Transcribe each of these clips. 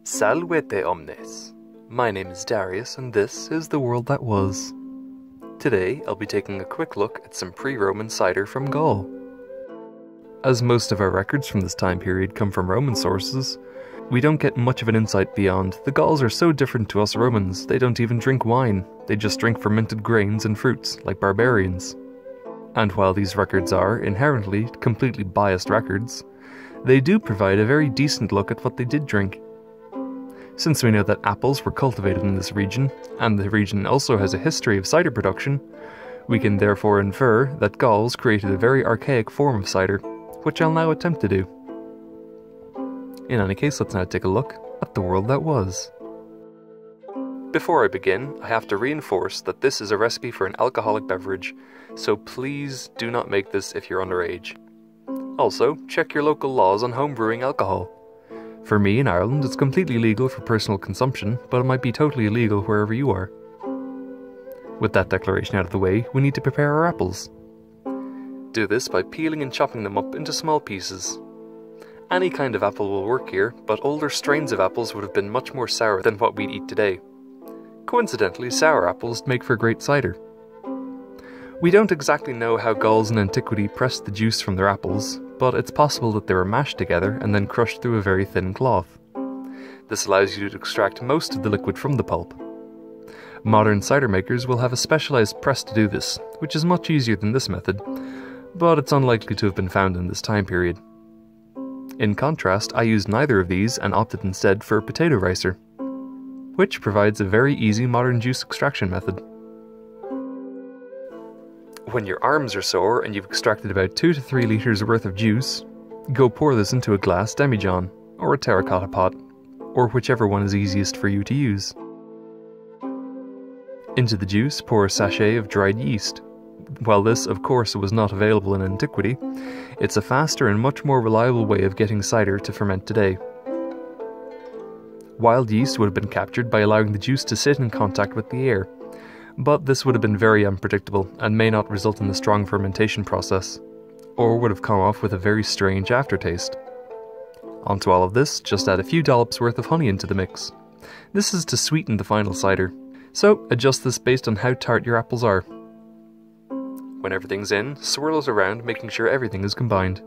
Salvete omnes! My name is Darius and this is The World That Was. Today I'll be taking a quick look at some pre-Roman cider from Gaul. As most of our records from this time period come from Roman sources, we don't get much of an insight beyond the Gauls are so different to us Romans, they don't even drink wine, they just drink fermented grains and fruits, like barbarians. And while these records are, inherently, completely biased records, they do provide a very decent look at what they did drink. Since we know that apples were cultivated in this region, and the region also has a history of cider production, we can therefore infer that Gauls created a very archaic form of cider, which I'll now attempt to do. In any case, let's now take a look at the world that was. Before I begin, I have to reinforce that this is a recipe for an alcoholic beverage, so please do not make this if you're underage. Also, check your local laws on homebrewing alcohol. For me in Ireland, it's completely legal for personal consumption, but it might be totally illegal wherever you are. With that declaration out of the way, we need to prepare our apples. Do this by peeling and chopping them up into small pieces. Any kind of apple will work here, but older strains of apples would have been much more sour than what we'd eat today. Coincidentally, sour apples make for great cider. We don't exactly know how Gauls in antiquity pressed the juice from their apples, but it's possible that they were mashed together and then crushed through a very thin cloth. This allows you to extract most of the liquid from the pulp. Modern cider makers will have a specialized press to do this, which is much easier than this method, but it's unlikely to have been found in this time period. In contrast, I used neither of these and opted instead for a potato ricer, which provides a very easy modern juice extraction method. When your arms are sore and you've extracted about 2 to 3 litres worth of juice, go pour this into a glass demijohn, or a terracotta pot, or whichever one is easiest for you to use. Into the juice, pour a sachet of dried yeast. While this, of course, was not available in antiquity, it's a faster and much more reliable way of getting cider to ferment today. Wild yeast would have been captured by allowing the juice to sit in contact with the air, but this would have been very unpredictable and may not result in a strong fermentation process, or would have come off with a very strange aftertaste. Onto all of this, just add a few dollops worth of honey into the mix. This is to sweeten the final cider, so adjust this based on how tart your apples are. When everything's in, swirl it around, making sure everything is combined.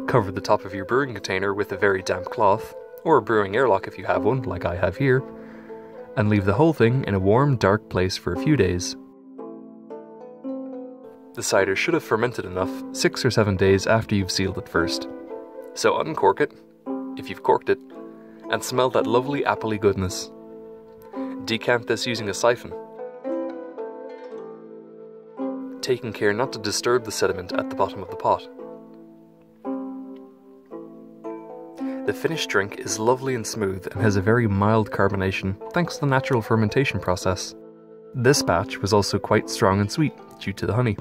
Cover the top of your brewing container with a very damp cloth, or a brewing airlock if you have one, like I have here, and leave the whole thing in a warm, dark place for a few days. The cider should have fermented enough 6 or 7 days after you've sealed it first. So uncork it, if you've corked it, and smell that lovely appley goodness. Decant this using a siphon, taking care not to disturb the sediment at the bottom of the pot. The finished drink is lovely and smooth and has a very mild carbonation thanks to the natural fermentation process. This batch was also quite strong and sweet due to the honey.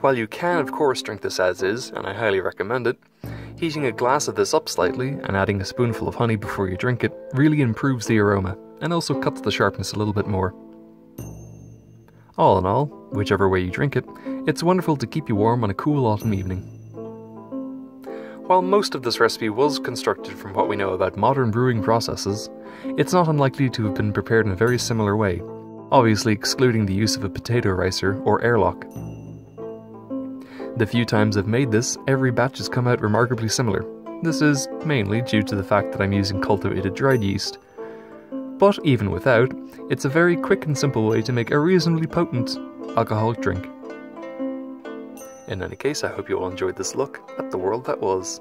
While you can of course drink this as is, and I highly recommend it, heating a glass of this up slightly and adding a spoonful of honey before you drink it really improves the aroma and also cuts the sharpness a little bit more. All in all, whichever way you drink it, it's wonderful to keep you warm on a cool autumn evening. While most of this recipe was constructed from what we know about modern brewing processes, it's not unlikely to have been prepared in a very similar way, obviously excluding the use of a potato ricer or airlock. The few times I've made this, every batch has come out remarkably similar. This is mainly due to the fact that I'm using cultivated dried yeast. But even without, it's a very quick and simple way to make a reasonably potent alcoholic drink. In any case, I hope you all enjoyed this look at the world that was.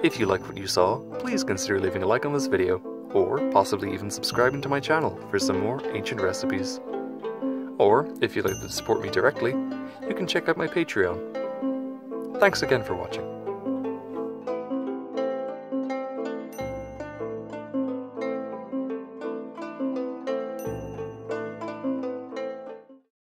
If you liked what you saw, please consider leaving a like on this video, or possibly even subscribing to my channel for some more ancient recipes. Or, if you'd like to support me directly, you can check out my Patreon. Thanks again for watching.